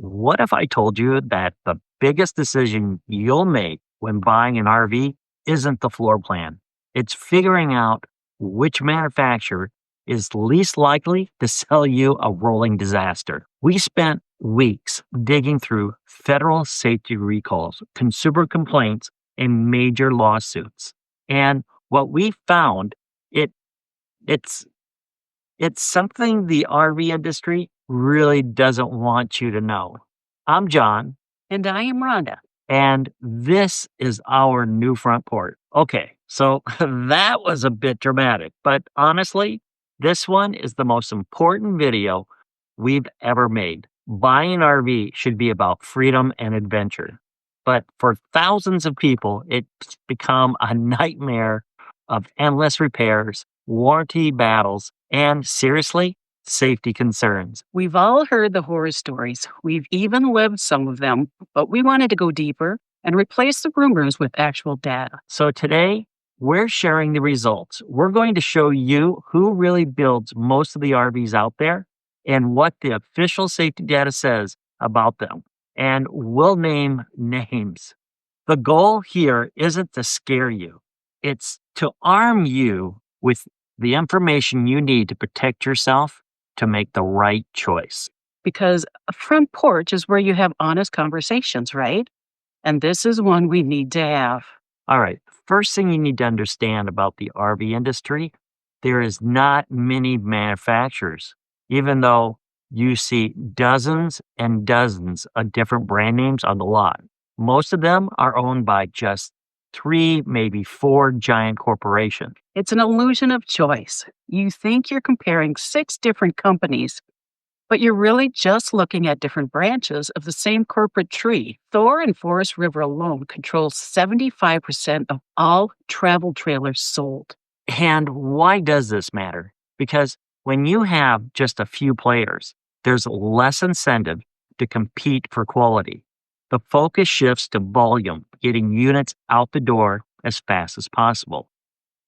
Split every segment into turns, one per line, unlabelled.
What if I told you that the biggest decision you'll make when buying an RV isn't the floor plan? It's figuring out which manufacturer is least likely to sell you a rolling disaster. We spent weeks digging through federal safety recalls, consumer complaints, and major lawsuits. And what we found, it it's it's something the RV industry really doesn't want you to know. I'm John,
And I am Rhonda.
and this is our new front porch. Okay, so that was a bit dramatic, but honestly, this one is the most important video we've ever made. Buying an RV should be about freedom and adventure. But for thousands of people, it's become a nightmare of endless repairs, warranty battles, and seriously, safety concerns.
We've all heard the horror stories. We've even lived some of them, but we wanted to go deeper and replace the rumors with actual data.
So today, we're sharing the results. We're going to show you who really builds most of the RVs out there and what the official safety data says about them. And we'll name names. The goal here isn't to scare you, it's to arm you with the information you need to protect yourself to make the right choice.
Because a front porch is where you have honest conversations, right? And this is one we need to have.
All right, first thing you need to understand about the RV industry, there is not many manufacturers, even though you see dozens and dozens of different brand names on the lot. Most of them are owned by just three, maybe four giant corporations.
It's an illusion of choice. You think you're comparing 6 different companies, but you're really just looking at different branches of the same corporate tree. Thor and Forest River alone control 75% of all travel trailers sold.
And why does this matter? Because when you have just a few players, there's less incentive to compete for quality. The focus shifts to volume, getting units out the door as fast as possible.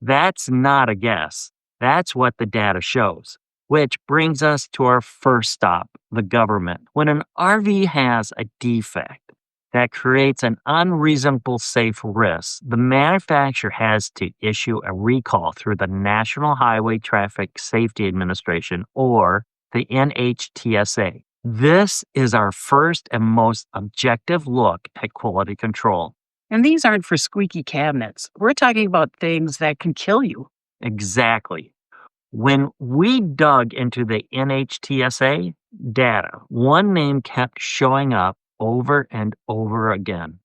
That's not a guess. That's what the data shows. Which brings us to our first stop, the government. When an RV has a defect that creates an unreasonable safe risk, the manufacturer has to issue a recall through the National Highway Traffic Safety Administration, or the NHTSA. This is our first and most objective look at quality control.
And these aren't for squeaky cabinets. We're talking about things that can kill you.
Exactly. When we dug into the NHTSA data, one name kept showing up over and over again: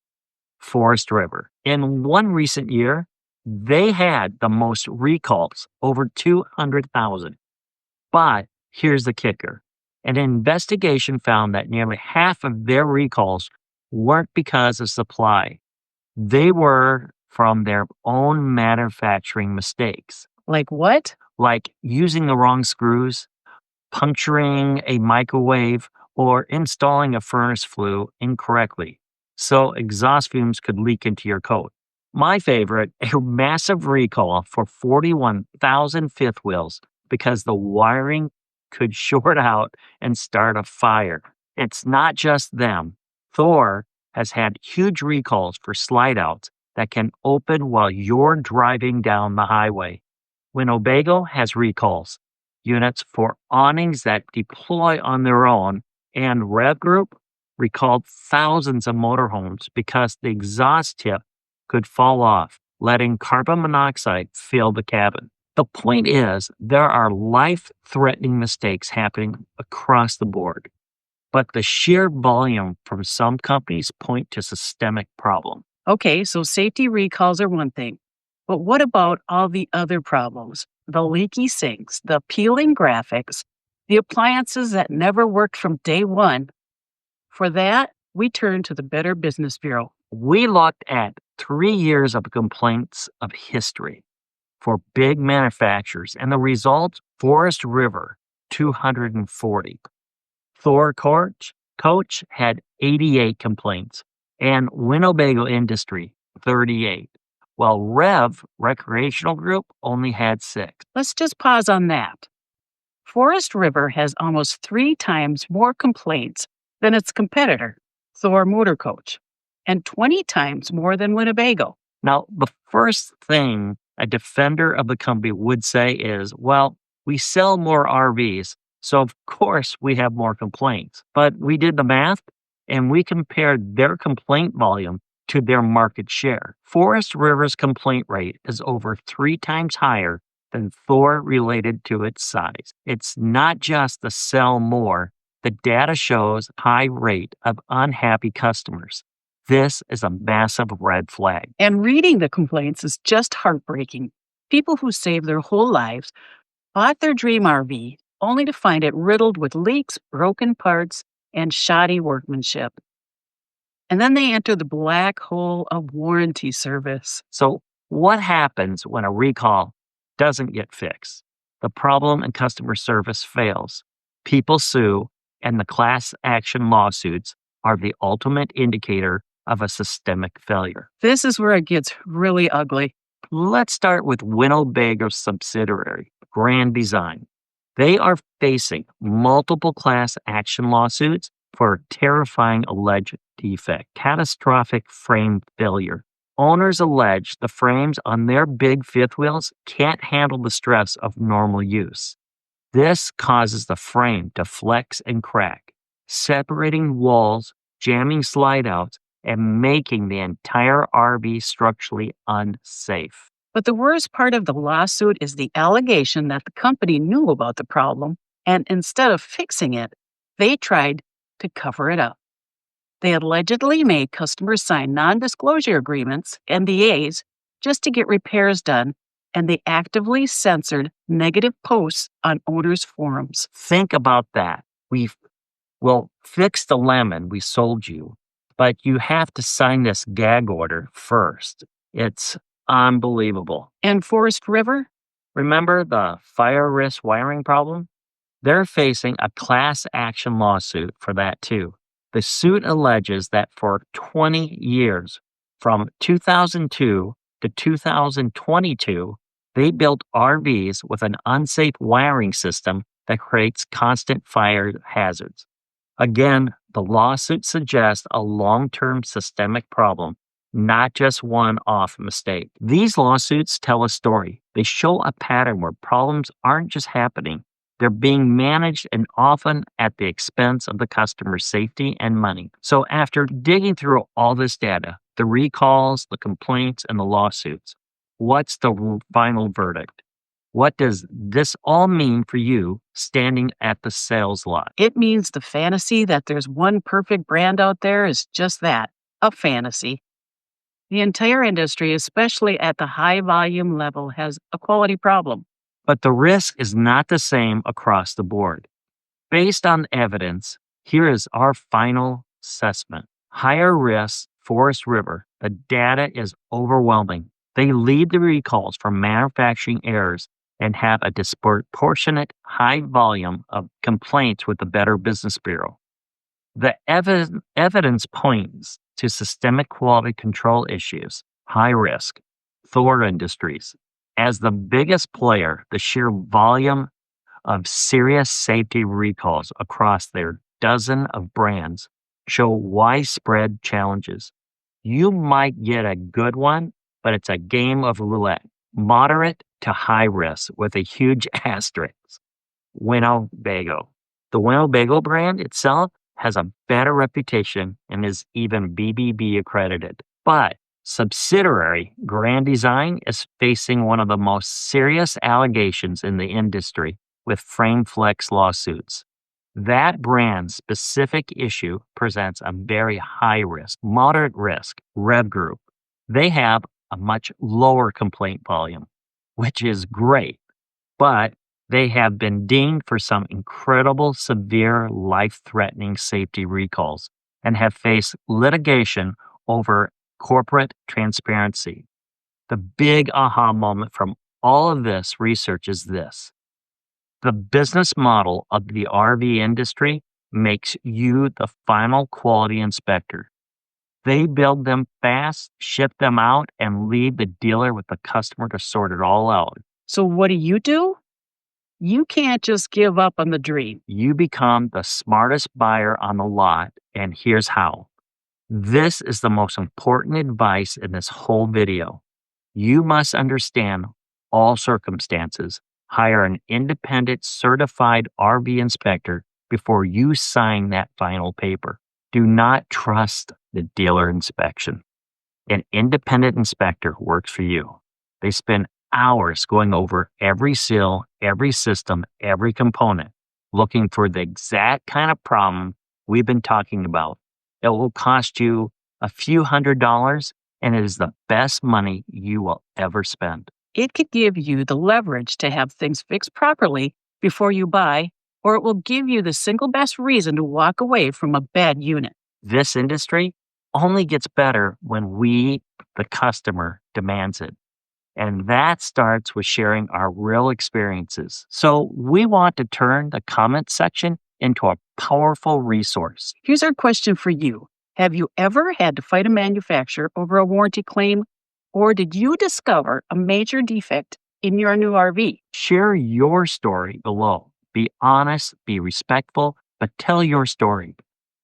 Forest River. In one recent year, they had the most recalls, over 200,000. But here's the kicker: an investigation found that nearly half of their recalls weren't because of supply, they were from their own manufacturing mistakes,
Like what?
like using the wrong screws, puncturing a microwave, or installing a furnace flue incorrectly so exhaust fumes could leak into your coat. My favorite, a massive recall for 41,000 fifth wheels because the wiring could short out and start a fire. It's not just them. Thor has had huge recalls for slide outs that can open while you're driving down the highway. Winnebago has recalls, units for awnings that deploy on their own, and REV Group recalled thousands of motorhomes because the exhaust tip could fall off, letting carbon monoxide fill the cabin. The point is, there are life-threatening mistakes happening across the board, but the sheer volume from some companies point to systemic problem.
Okay, so safety recalls are one thing. But what about all the other problems? The leaky sinks, the peeling graphics, the appliances that never worked from day one. For that, we turn to the Better Business Bureau.
We looked at 3 years of complaints of history for big manufacturers, and the result: Forest River, 240. Thor Coach had 88 complaints, and Winnebago Industry, 38. While REV Recreational Group only had 6.
Let's just pause on that. Forest River has almost 3 times more complaints than its competitor, Thor Motor Coach, and 20 times more than Winnebago.
Now, the first thing a defender of the company would say is, well, we sell more RVs, so of course we have more complaints. But we did the math and we compared their complaint volume to their market share. Forest River's complaint rate is over 3 times higher than Thor related to its size. It's not just the sell more, the data shows high rate of unhappy customers. This is a massive red flag.
And reading the complaints is just heartbreaking. People who saved their whole lives bought their dream RV only to find it riddled with leaks, broken parts, and shoddy workmanship. And then they enter the black hole of warranty service.
So, what happens when a recall doesn't get fixed? The problem in customer service fails. People sue, and the class action lawsuits are the ultimate indicator of a systemic failure.
This is where it gets really ugly.
Let's start with Winnebago's subsidiary, Grand Design. They are facing multiple class action lawsuits for a terrifying alleged defect, catastrophic frame failure. Owners allege the frames on their big fifth wheels can't handle the stress of normal use. This causes the frame to flex and crack, separating walls, jamming slide outs, and making the entire RV structurally unsafe.
But the worst part of the lawsuit is the allegation that the company knew about the problem, and instead of fixing it, they tried to cover it up. They allegedly made customers sign non disclosure agreements, NDAs, just to get repairs done, and they actively censored negative posts on owners' forums.
Think about that. We'll fix the lemon we sold you, but you have to sign this gag order first. It's unbelievable.
And Forest River?
Remember the fire risk wiring problem? They're facing a class action lawsuit for that too. The suit alleges that for 20 years, from 2002 to 2022, they built RVs with an unsafe wiring system that creates constant fire hazards. Again, the lawsuit suggests a long-term systemic problem, not just one-off mistake. These lawsuits tell a story. They show a pattern where problems aren't just happening, they're being managed and often at the expense of the customer's safety and money. So after digging through all this data, the recalls, the complaints, and the lawsuits, what's the final verdict? What does this all mean for you standing at the sales lot?
It means the fantasy that there's one perfect brand out there is just that, a fantasy. The entire industry, especially at the high volume level, has a quality problem.
But the risk is not the same across the board. Based on evidence, here is our final assessment. Higher risk, Forest River, the data is overwhelming. They lead the recalls for manufacturing errors and have a disproportionate high volume of complaints with the Better Business Bureau. The evidence points to systemic quality control issues, high risk, Thor Industries. As the biggest player, the sheer volume of serious safety recalls across their dozen of brands show widespread challenges. You might get a good one, but it's a game of roulette, moderate to high risk with a huge asterisk. Winnebago. The Winnebago brand itself has a better reputation and is even BBB accredited. But subsidiary Grand Design is facing one of the most serious allegations in the industry with frame flex lawsuits. That brand specific issue presents a very high risk, moderate risk, REV Group. They have a much lower complaint volume, which is great, but they have been dinged for some incredible, severe, life-threatening safety recalls and have faced litigation over corporate transparency. The big aha moment from all of this research is this. The business model of the RV industry makes you the final quality inspector. They build them fast, ship them out, and leave the dealer with the customer to sort it all out.
So, what do? You can't just give up on the dream.
You become the smartest buyer on the lot, and here's how. This is the most important advice in this whole video. You must understand all circumstances. Hire an independent certified RV inspector before you sign that final paper. Do not trust the dealer inspection. An independent inspector works for you. They spend hours going over every seal, every system, every component, looking for the exact kind of problem we've been talking about. It will cost you a few $100s, and it is the best money you will ever spend.
It could give you the leverage to have things fixed properly before you buy, or it will give you the single best reason to walk away from a bad unit.
This industry only gets better when we, the customer, demands it. And that starts with sharing our real experiences. So we want to turn the comment section into a powerful resource.
Here's our question for you. Have you ever had to fight a manufacturer over a warranty claim, or did you discover a major defect in your new RV?
Share your story below. Be honest, be respectful, but tell your story.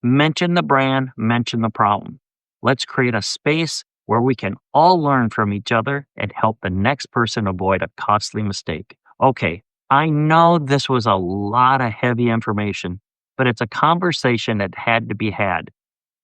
Mention the brand, mention the problem. Let's create a space where we can all learn from each other and help the next person avoid a costly mistake. Okay, I know this was a lot of heavy information, but it's a conversation that had to be had.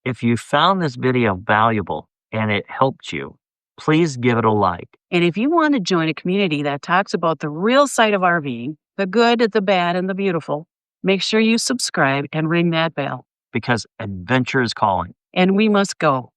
If you found this video valuable and it helped you, please give it a like.
And if you want to join a community that talks about the real side of RVing, the good, the bad, and the beautiful, make sure you subscribe and ring that bell.
Because adventure is calling.
And we must go.